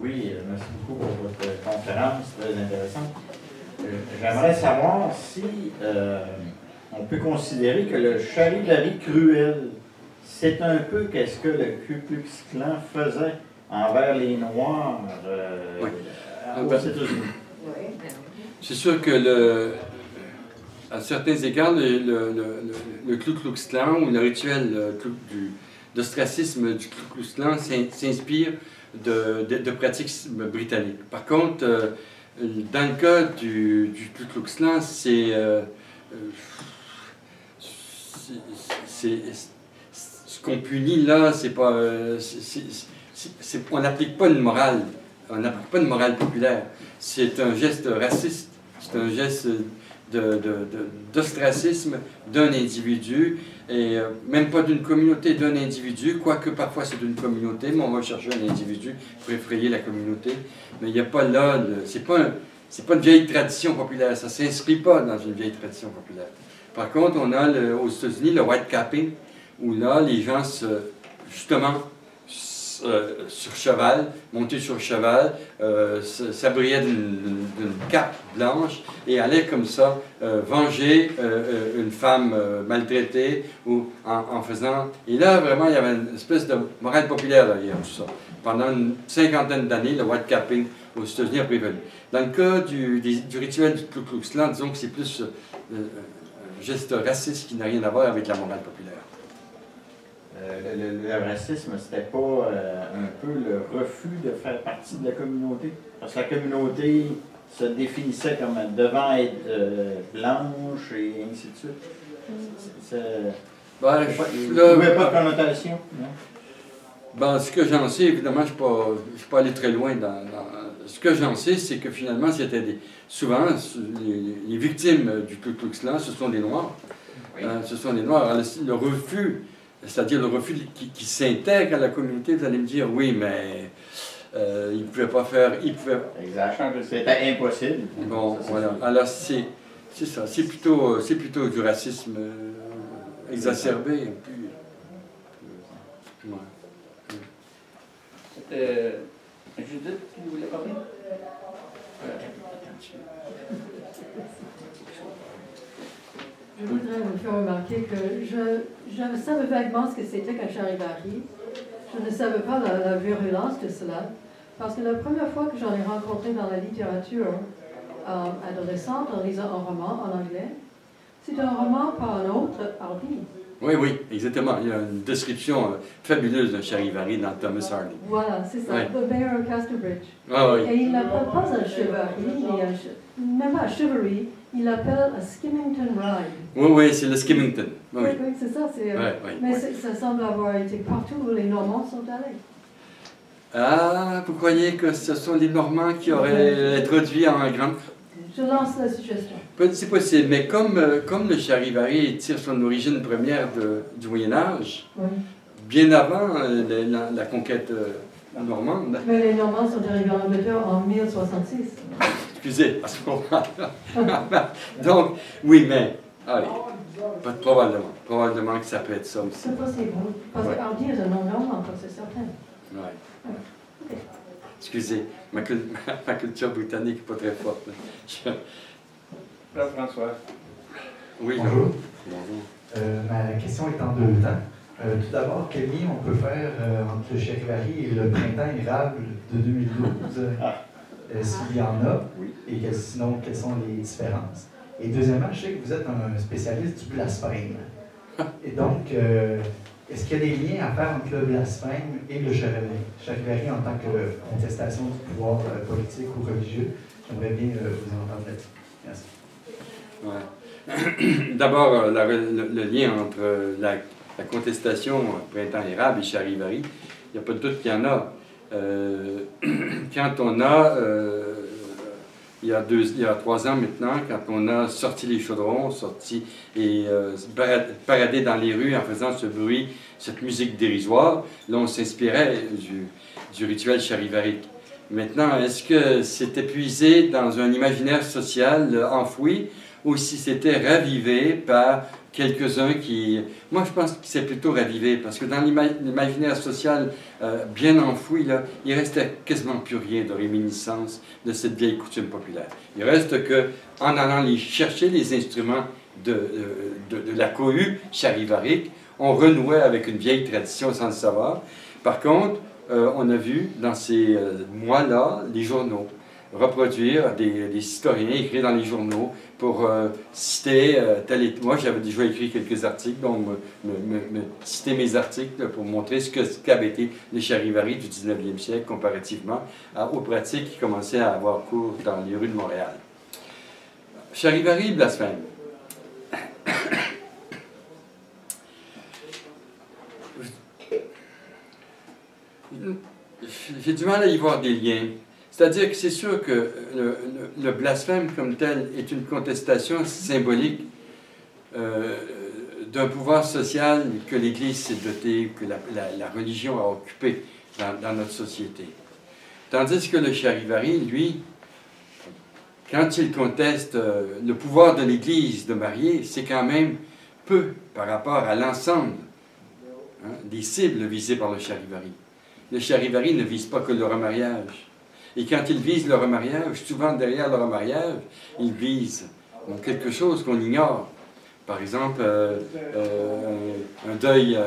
Oui, merci beaucoup pour votre conférence, très intéressante. J'aimerais savoir si on peut considérer que le charivari cruel, c'est un peu qu'est-ce que le Ku Klux Klan faisait envers les Noirs oui. aux États-Unis. C'est sûr que à certains égards, le Ku Klux Klan ou le rituel d'ostracisme du Ku Klux Klan s'inspire de pratiques britanniques. Par contre, dans le cas du Ku Klux Klan, ce qu'on punit là, c'est pas, on n'applique pas une morale, on n'applique pas une morale populaire. C'est un geste raciste, c'est un geste d'ostracisme d'un individu, et même pas d'une communauté, d'un individu, quoique parfois c'est d'une communauté, mais on va chercher un individu pour effrayer la communauté. Mais il n'y a pas là, c'est pas une vieille tradition populaire, ça ne s'inscrit pas dans une vieille tradition populaire. Par contre, on a aux États-Unis le white capping, où là, les gens justement, sur cheval, montés sur cheval, s'abrillaient d'une cape blanche et allaient comme ça venger une femme maltraitée ou en faisant... Et là, vraiment, il y avait une espèce de morale populaire derrière tout ça. Pendant une cinquantaine d'années, le white capping aux États-Unis a prévalu. Dans le cas du rituel du Ku Klux Klan, disons que c'est plus un geste raciste qui n'a rien à voir avec la morale populaire. Le racisme, c'était pas un peu le refus de faire partie de la communauté? Parce que la communauté se définissait comme devant être blanche et ainsi de suite. Il n'y avait pas de connotation, non? Ben, ce que j'en sais, évidemment, je ne suis pas allé très loin dans ce que j'en sais, c'est que finalement, c'était souvent, les victimes du Ku Klux Klan, ce sont des Noirs. Oui. Ce sont des Noirs. Alors, le refus, c'est-à-dire le refus qui s'intègre à la communauté, vous allez me dire, oui, mais ils ne pouvaient pas faire... Exactement, c'était impossible. Bon, voilà. Alors, c'est ça. C'est plutôt du racisme exacerbé. Et puis, Judith, vous voulez parler? Je voudrais vous faire remarquer que je savais vaguement ce que c'était qu'un charivari. Je ne savais pas la virulence de cela, parce que la première fois que j'en ai rencontré dans la littérature adolescente en lisant un roman en anglais, c'est un roman par un autre, Hardy. Oui, exactement. Il y a une description fabuleuse d'un charivari dans Thomas Hardy. Voilà, c'est ça, ouais. The Mayor of Casterbridge. Ah, oui. Et il n'appelle pas un charivari, même pas un chivalry, il l'appelle un skimmington ride. Oui, c'est le skimmington. Oui, c'est ça. Mais ça semble avoir été partout où les Normands sont allés. Ah, vous croyez que ce sont les Normands qui auraient introduit en grande... Je lance la suggestion. C'est possible, mais comme le charivari tire son origine première du Moyen-Âge, oui. Bien avant la conquête normande... Mais les Normands sont arrivés en Angleterre en 1066. Excusez, à ce moment-là. Donc, oui, mais... Allez, probablement que ça peut être ça aussi. C'est possible, parce que Hardy est un nom normand, c'est certain. Oui. Okay. Excusez, ma culture britannique n'est pas très forte. Là, François. Oui, bonjour. Bonjour. Ma question est en deux temps. Tout d'abord, quel lien on peut faire entre le charivari et le printemps érable de 2012, s'il y en a, oui. Et sinon, quelles sont les différences? Et deuxièmement, je sais que vous êtes un spécialiste du blasphème. Et donc, est-ce qu'il y a des liens à faire entre le blasphème et le charivari en tant que contestation du pouvoir politique ou religieux? J'aimerais bien vous entendre là-dessus. Merci. Ouais. D'abord, le lien entre la contestation printemps érable et charivari, il n'y a pas de doute qu'il y en a. Quand on a, il y a 3 ans maintenant, quand on a sorti les chaudrons, et paradé dans les rues en faisant ce bruit, cette musique dérisoire, là on s'inspirait du rituel charivarique. Maintenant, est-ce que c'est épuisé dans un imaginaire social enfoui? ou si c'était ravivé par quelques-uns qui... Moi, je pense que c'est plutôt ravivé, parce que dans l'imaginaire social bien enfoui, là, il restait quasiment plus rien de réminiscence de cette vieille coutume populaire. Il reste que, en allant chercher les instruments de la cohue charivarique, on renouait avec une vieille tradition sans le savoir. Par contre, on a vu dans ces mois-là les journaux reproduire des historiens écrits dans les journaux pour citer tel et... Moi, j'avais déjà écrit quelques articles, donc citer mes articles pour montrer ce qu'avaient été les charivaris du 19e siècle comparativement aux pratiques qui commençaient à avoir cours dans les rues de Montréal. Charivari, blasphème. J'ai du mal à y voir des liens. C'est-à-dire que c'est sûr que le blasphème comme tel est une contestation symbolique d'un pouvoir social que l'Église s'est dotée, que la religion a occupé dans notre société. Tandis que le charivari, lui, quand il conteste le pouvoir de l'Église de marier, c'est quand même peu par rapport à l'ensemble des cibles visées par le charivari. Le charivari ne vise pas que le remariage. Et quand il vise le remariage, souvent derrière le remariage, il vise quelque chose qu'on ignore. Par exemple, un deuil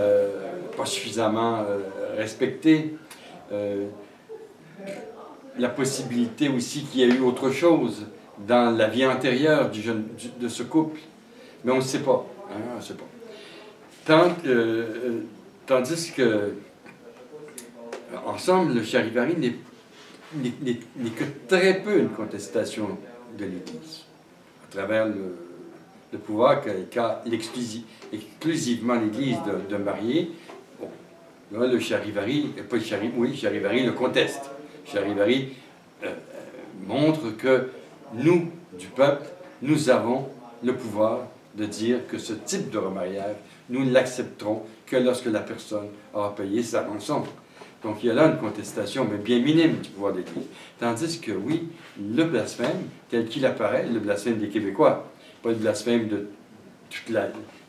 pas suffisamment respecté, la possibilité aussi qu'il y ait eu autre chose dans la vie antérieure de ce couple. Mais on ne sait pas. Hein, on ne sait pas. Tandis que, ensemble, le charivari n'est que très peu une contestation de l'Église, à travers le pouvoir qu'a exclusivement l'Église de marier. Bon, là, le charivari, pas le charivari, oui, le charivari le conteste. Le charivari montre que nous, du peuple, nous avons le pouvoir de dire que ce type de remariage, nous ne l'accepterons que lorsque la personne aura payé sa rançon. Donc il y a là une contestation, mais bien minime du pouvoir de l'Église. Tandis que oui, le blasphème, tel qu'il apparaît, le blasphème des Québécois, pas le blasphème de toute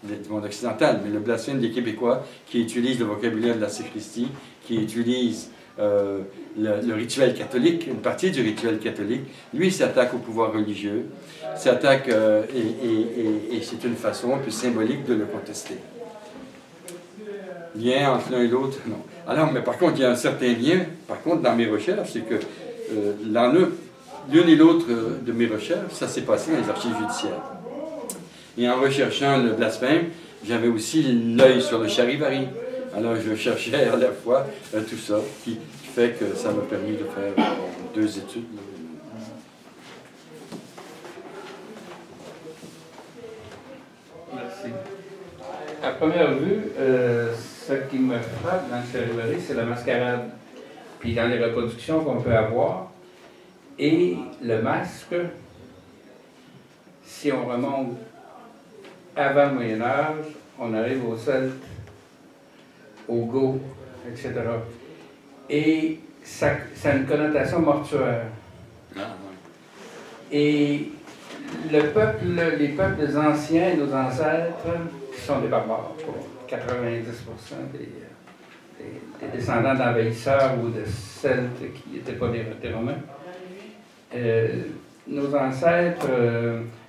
du monde occidental, mais le blasphème des Québécois qui utilisent le vocabulaire de la sacristie, qui utilisent le rituel catholique, une partie du rituel catholique, lui s'attaque au pouvoir religieux, s'attaque, et c'est une façon un peu symbolique de le contester. Lien entre l'un et l'autre, non. Alors, mais par contre, il y a un certain lien, par contre, dans mes recherches, c'est que l'une et l'autre de mes recherches, ça s'est passé dans les archives judiciaires. Et en recherchant le blasphème, j'avais aussi l'œil sur le charivari. Alors, je cherchais à la fois tout ça, qui fait que ça m'a permis de faire 2 études. Merci. À première vue, ce qui me frappe dans le charivari, c'est la mascarade. Puis dans les reproductions qu'on peut avoir, et le masque, si on remonte avant le Moyen-Âge, on arrive aux Celtes, aux Goths, etc. Et ça a une connotation mortuaire. Et les peuples anciens, nos ancêtres, qui sont des barbares, pour 90% des descendants d'envahisseurs ou de Celtes qui n'étaient pas des Romains, nos ancêtres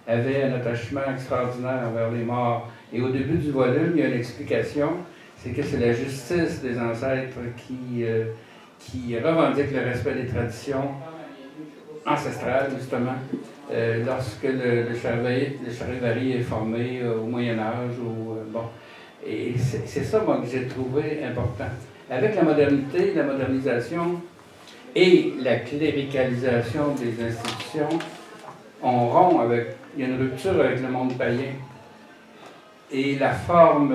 avaient un attachement extraordinaire envers les morts. Et au début du volume, il y a une explication, c'est que c'est la justice des ancêtres qui revendique le respect des traditions ancestrales, justement, lorsque le charivari est formé au Moyen-Âge. Bon. Et c'est ça, moi, que j'ai trouvé important. Avec la modernité, la modernisation et la cléricalisation des institutions, on rompt avec... Il y a une rupture avec le monde païen. Et la forme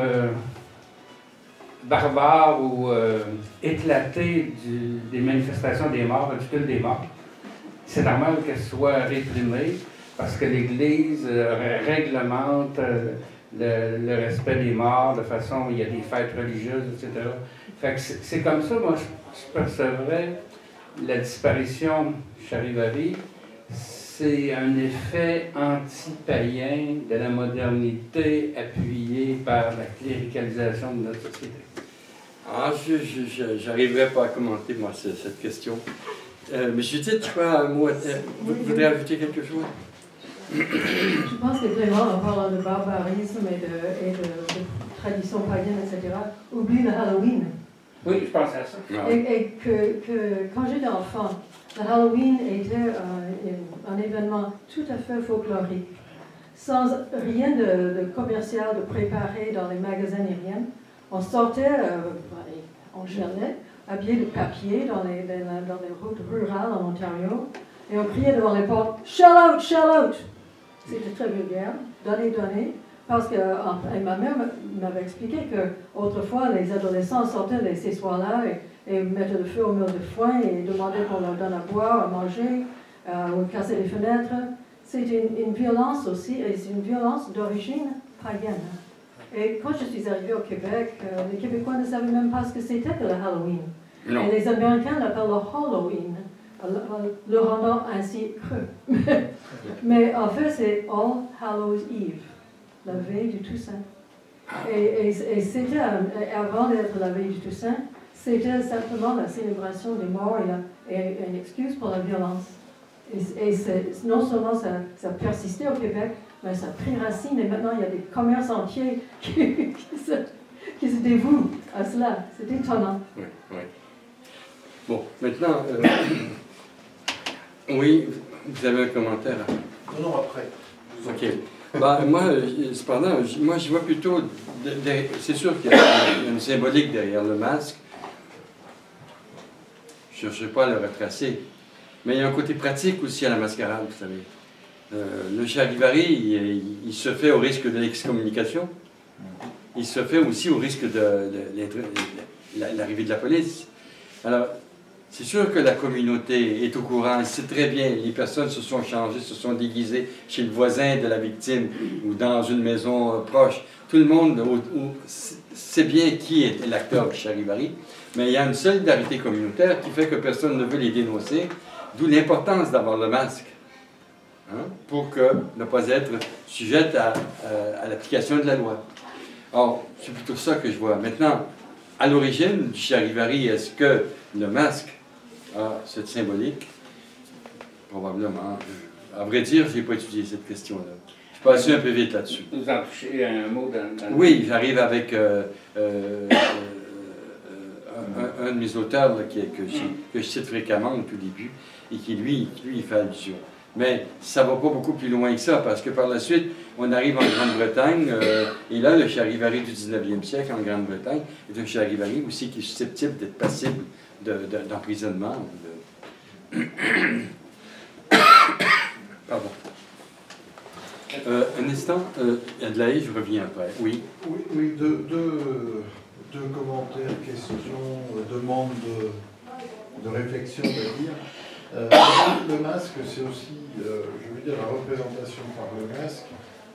barbare ou éclatée des manifestations des morts, du culte des morts, c'est normal qu'elle soit réprimée parce que l'Église réglemente le respect des morts de façon, il y a des fêtes religieuses, etc. Fait que c'est comme ça, moi, je percevrais la disparition charivari c'est un effet anti-païen de la modernité appuyée par la cléricalisation de notre société. Ah, je n'arriverai pas à commenter, moi, cette question. Mais Judith, tu as un mot vous voudrez ajouter quelque chose? Je pense que vraiment, en parlant de barbarisme et de tradition païenne, etc., oublie le Halloween. Oui, je pense à ça. Ah. Et que quand j'étais enfant, le Halloween était un événement tout à fait folklorique, sans rien de commercial, de préparé dans les magasins ni rien. On sortait en journée, habillé de papier dans les routes rurales en Ontario, et on criait devant les portes « Shell out, shell out !» C'était très vulgaire, « Donnez, donnez !» Parce que et ma mère m'avait expliqué qu'autrefois, les adolescents sortaient ces soirs-là et mettaient le feu au mur de foin et demandaient qu'on leur donne à boire, à manger, ou casser les fenêtres. C'était une violence aussi, et c'est une violence d'origine païenne. Et quand je suis arrivée au Québec, les Québécois ne savaient même pas ce que c'était que le Halloween. Non. Et les Américains l'appellent le Halloween, le rendant ainsi creux. Mais en fait, c'est All Hallows Eve, la veille du Toussaint. Et c'était, avant d'être la veille du Toussaint, c'était simplement la célébration des morts et une excuse pour la violence. Et non seulement ça persistait au Québec, mais ça a pris racine et maintenant il y a des commerces entiers qui se dévouent à cela. C'est étonnant. Oui, oui. Bon, maintenant, oui, vous avez un commentaire? Non, après. OK. Bah, moi, cependant, moi, je vois plutôt... C'est sûr qu'il y a une symbolique derrière le masque. Je ne cherche pas à le retracer. Mais il y a un côté pratique aussi à la mascarade, vous savez. Le charivari, il se fait au risque de l'excommunication. Il se fait aussi au risque de l'arrivée de la police. Alors, c'est sûr que la communauté est au courant, elle sait très bien, les personnes se sont changées, se sont déguisées chez le voisin de la victime ou dans une maison proche. Tout le monde sait bien qui est l'acteur du charivari, mais il y a une solidarité communautaire qui fait que personne ne veut les dénoncer, d'où l'importance d'avoir le masque, hein, pour ne pas être sujette à l'application de la loi. Or, c'est plutôt ça que je vois. Maintenant, à l'origine du charivari, est-ce que le masque a cette symbolique? Probablement. À vrai dire, je n'ai pas étudié cette question-là. Je suis passé un peu vite là-dessus. Vous en touchez un mot dans Oui, j'arrive avec un de mes auteurs là, que je cite fréquemment au tout début et qui, lui, il fait allusion. Mais ça ne va pas beaucoup plus loin que ça, parce que par la suite, on arrive en Grande-Bretagne, et là, le charivari du 19e siècle en Grande-Bretagne est un charivari aussi qui est susceptible d'être passible d'emprisonnement. Pardon. Un instant, Adelaïde, je reviens après. Oui. Oui, deux commentaires, questions, demandes de réflexion, on va dire. Le masque, c'est aussi, je veux dire, la représentation par le masque,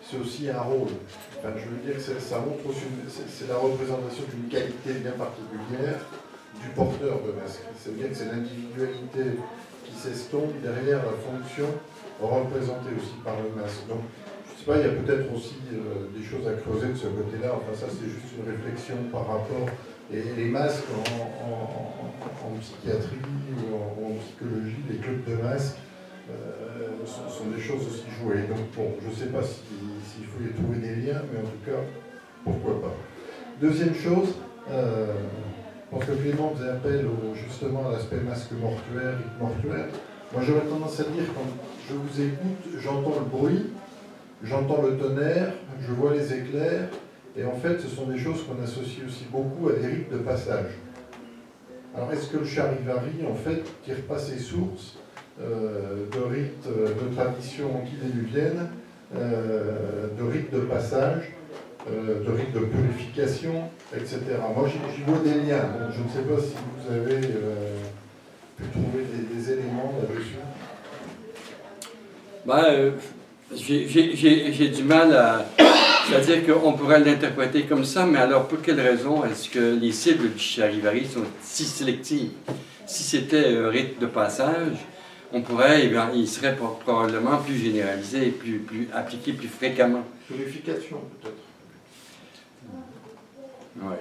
c'est aussi un rôle. Enfin, je veux dire que ça montre aussi, c'est la représentation d'une qualité bien particulière du porteur de masque. C'est-à-dire que c'est l'individualité qui s'estompe derrière la fonction représentée aussi par le masque. Donc, je ne sais pas, il y a peut-être aussi des choses à creuser de ce côté-là. Enfin, ça, c'est juste une réflexion par rapport. Et les masques en psychiatrie ou en psychologie, les clubs de masques sont des choses aussi jouées. Donc bon, je ne sais pas s'il faut y trouver des liens, mais en tout cas, pourquoi pas. Deuxième chose, je pense que Clément faisait appel justement à l'aspect masque mortuaire, rite mortuaire. Moi j'aurais tendance à dire, quand je vous écoute, j'entends le bruit, j'entends le tonnerre, je vois les éclairs, et en fait, ce sont des choses qu'on associe aussi beaucoup à des rites de passage. Alors, est-ce que le charivari, en fait, tire pas ses sources de rites, de traditions antidiluviennes, de rites de passage, de rites de purification, etc. Moi, j'y vois des liens. Donc, je ne sais pas si vous avez pu trouver des éléments là-dessus. J'ai du mal à... C'est-à-dire qu'on pourrait l'interpréter comme ça, mais alors pour quelle raison est-ce que les cibles du charivari sont si sélectives? Si c'était un rite de passage, on pourrait, eh bien, il serait probablement plus généralisé et plus appliqué plus fréquemment. Purification, peut-être. Ouais.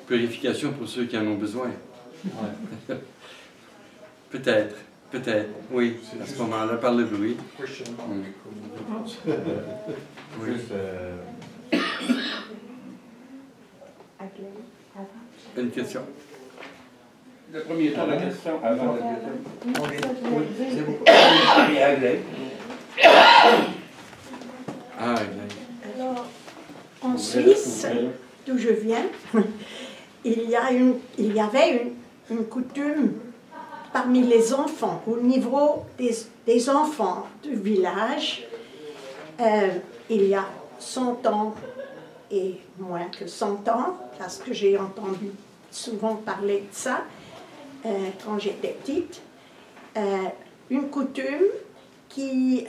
Purification pour ceux qui en ont besoin. Ouais. Peut-être, oui, à ce moment-là, par le bruit. Question mark, comme on dit. Oui. Juste, Une question. Le premier tour de questions avant le deuxième. oui, c'est beau. Ah, Alors, en Suisse, d'où je viens, il y avait une coutume parmi les enfants, au niveau des enfants du village, il y a 100 ans et moins que 100 ans, parce que j'ai entendu souvent parler de ça quand j'étais petite, une coutume qui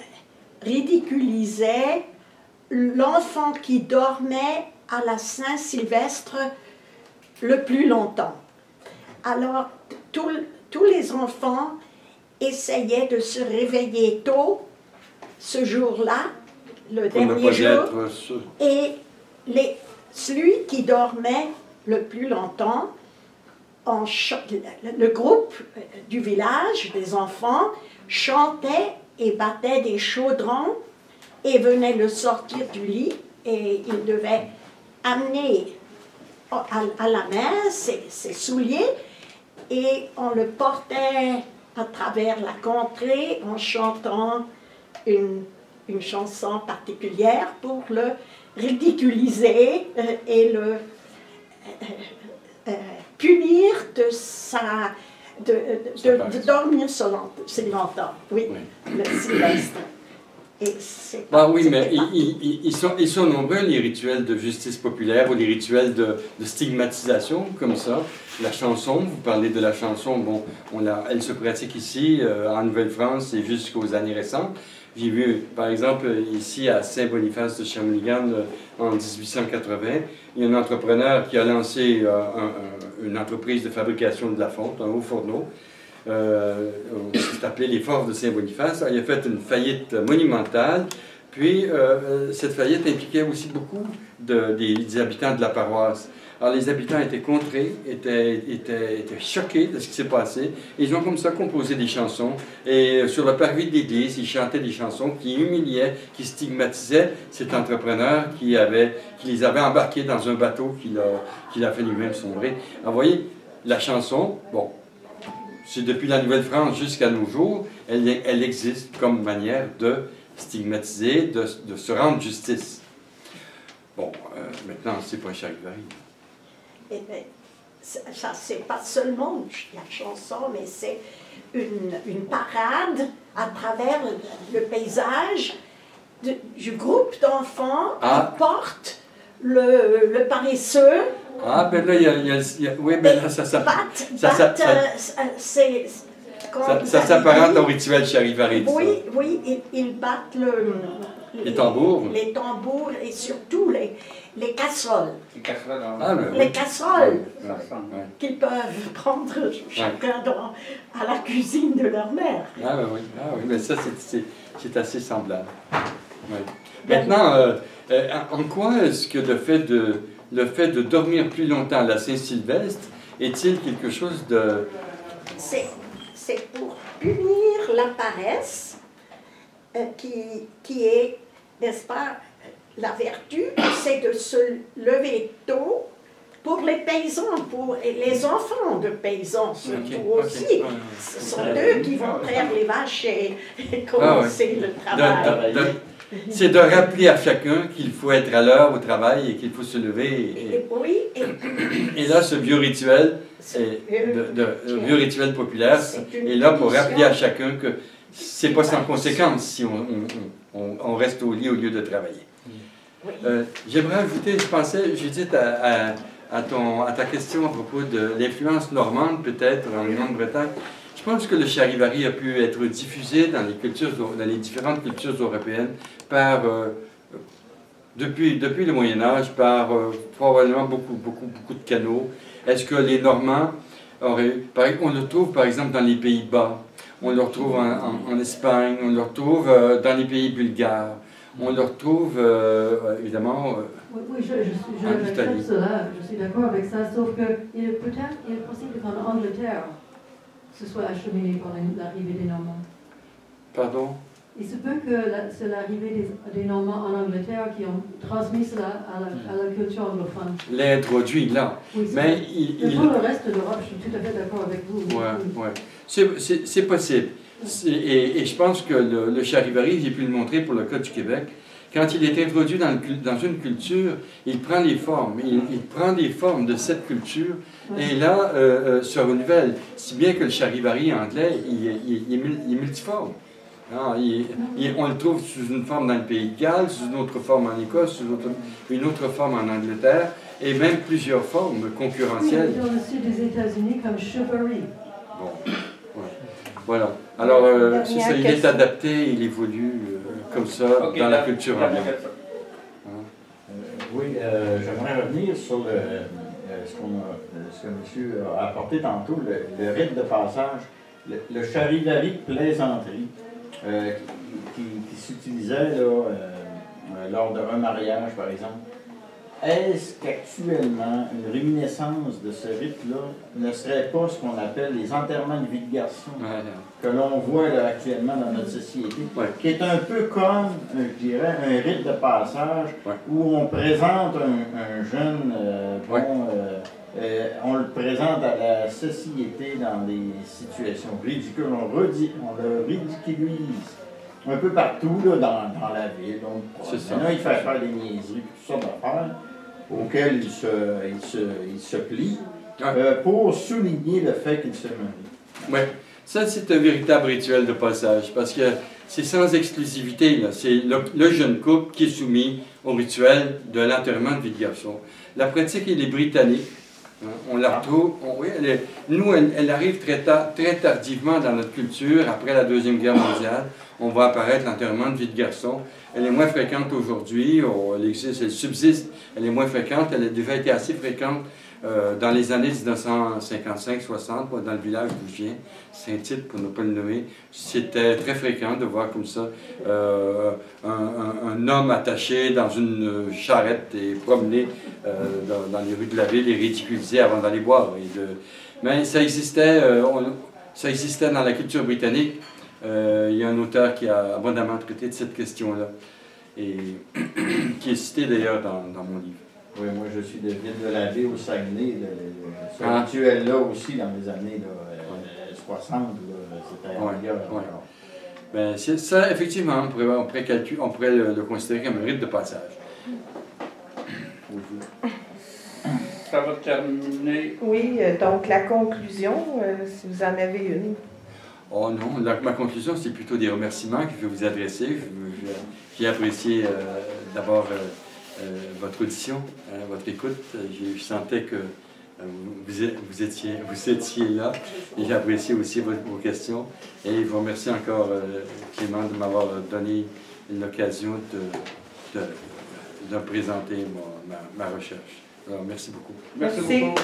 ridiculisait l'enfant qui dormait à la Saint-Sylvestre le plus longtemps. Alors, tous les enfants essayaient de se réveiller tôt ce jour-là, le dernier jour, et celui qui dormait le plus longtemps, le groupe du village, des enfants, chantait et battait des chaudrons et venait le sortir du lit, et il devait amener à la main ses souliers, et on le portait à travers la contrée en chantant une chanson particulière pour le ridiculiser et le punir de dormir si longtemps. Oui, le Sylvestre. Oui, mais ils sont nombreux, les rituels de justice populaire ou les rituels de stigmatisation, comme ça. La chanson, vous parlez de la chanson, bon, elle se pratique ici, en Nouvelle-France, et jusqu'aux années récentes. J'ai vu, par exemple, ici à Saint-Boniface de Shawinigan, en 1880, il y a un entrepreneur qui a lancé une entreprise de fabrication de la fonte, un haut fourneau. C'est appelé les Forts de Saint-Boniface. Il a fait une faillite monumentale. Puis, cette faillite impliquait aussi beaucoup des habitants de la paroisse. Alors, les habitants étaient contrés, étaient choqués de ce qui s'est passé. Ils ont comme ça composé des chansons. Et sur le parvis de l'église, ils chantaient des chansons qui humiliaient, qui stigmatisaient cet entrepreneur qui les avait embarqués dans un bateau qu'il a fait lui-même sombrer. Alors, vous voyez, la chanson, bon, c'est depuis la Nouvelle-France jusqu'à nos jours, elle existe comme manière de stigmatiser, de se rendre justice. Bon, maintenant, c'est pas Charivari. Eh bien, ça c'est pas seulement la chanson, mais c'est une parade à travers le paysage du groupe d'enfants qui portent le paresseux. Ah, ben là, oui, ben là, ça s'apparente au rituel Charivari. Oui, ils battent les tambours et surtout les casseroles. Les casseroles qu'ils peuvent prendre chacun à la cuisine de leur mère. Ah oui, mais ça c'est assez semblable. Oui. Maintenant, en quoi est-ce que le fait de dormir plus longtemps à la Saint-Sylvestre est-il quelque chose de... C'est pour punir la paresse qui est, n'est-ce pas, la vertu, c'est de se lever tôt pour les paysans, pour les enfants de paysans surtout aussi. Ce sont eux qui vont traire les vaches et commencer le travail. C'est de rappeler à chacun qu'il faut être à l'heure au travail et qu'il faut se lever. Et là, ce vieux rituel, vieux rituel populaire, est là pour rappeler à chacun que c'est pas sans conséquence si on reste au lit au lieu de travailler. J'aimerais ajouter, Judith, à ta question à propos de l'influence normande, peut-être, en Grande-Bretagne. Je pense que le Charivari a pu être diffusé dans les différentes cultures européennes depuis le Moyen-Âge par probablement beaucoup de canaux. Est-ce que les Normands On le trouve par exemple dans les Pays-Bas, on le retrouve en Espagne, on le retrouve dans les pays bulgares, on le retrouve évidemment oui, j'accepte cela, je suis d'accord avec ça, sauf que il est possible qu'en Angleterre, ce soit acheminé par l'arrivée des Normands. Pardon? Il se peut que c'est l'arrivée des Normands en Angleterre qui ont transmis cela à la culture anglophone. L'introduit là. Oui, mais pour le reste de l'Europe, je suis tout à fait d'accord avec vous. Oui. C'est possible. Et je pense que le charivari, j'ai pu le montrer pour le cas du Québec, quand il est introduit dans une culture, il prend les formes. Il prend des formes de cette culture et là se renouvelle. Si bien que le charivari anglais, il est multiforme. On le trouve sous une forme dans le pays de Galles, sous une autre forme en Écosse, sous une autre forme en Angleterre, et même plusieurs formes concurrentielles. Oui, dans le sud des États-Unis comme chivalry. Bon, ouais. Voilà. Alors, c'est ça, il est adapté, il évolue comme ça dans la culture anglaise. Oui, j'aimerais revenir sur ce que monsieur a apporté tantôt, le rite de passage, le charivari plaisanterie. Qui s'utilisait lors d'un mariage, par exemple. Est-ce qu'actuellement, une réminiscence de ce rite-là ne serait pas ce qu'on appelle les enterrements de vie de garçon que l'on voit là, actuellement dans notre société, qui est un peu comme, je dirais, un rite de passage où on présente un jeune, on le présente à la société dans des situations ridicules. On le ridiculise un peu partout là, dans la ville. Maintenant, il fait faire des niaiseries, toutes sortes d'affaires auxquelles il se plie pour souligner le fait qu'il se marie. Oui, ça c'est un véritable rituel de passage parce que c'est sans exclusivité. C'est le jeune couple qui est soumis au rituel de l'enterrement de vie de garçon. La pratique, elle est britannique. On la retrouve, elle arrive très tardivement dans notre culture, après la Deuxième Guerre mondiale. On va apparaître l'enterrement de vie de garçon. Elle est moins fréquente aujourd'hui, elle existe, elle subsiste, elle est moins fréquente, elle a déjà été assez fréquente dans les années 1955-60, dans le village d'où je viens, Saint-Tite pour ne pas le nommer. C'était très fréquent de voir comme ça un homme attaché dans une charrette et promené dans les rues de la ville et ridiculisé avant d'aller boire. Mais ça existait dans la culture britannique. Il y a un auteur qui a abondamment traité de cette question-là et qui est cité d'ailleurs dans mon livre. Oui, moi je suis de ville de la ville au Saguenay. Ce rituel-là aussi, dans les années 60, c'était en vigueur. Ben, ça, effectivement, on pourrait le considérer comme un rite de passage. Ça va terminer. Oui, donc la conclusion, si vous en avez une. Oh non, ma conclusion, c'est plutôt des remerciements que je vais vous adresser. J'ai apprécié d'abord votre audition, votre écoute. Je sentais que vous étiez là et j'ai apprécié aussi vos questions. Et je vous remercie encore, Clément, de m'avoir donné l'occasion de présenter ma recherche. Alors, merci beaucoup. Merci beaucoup.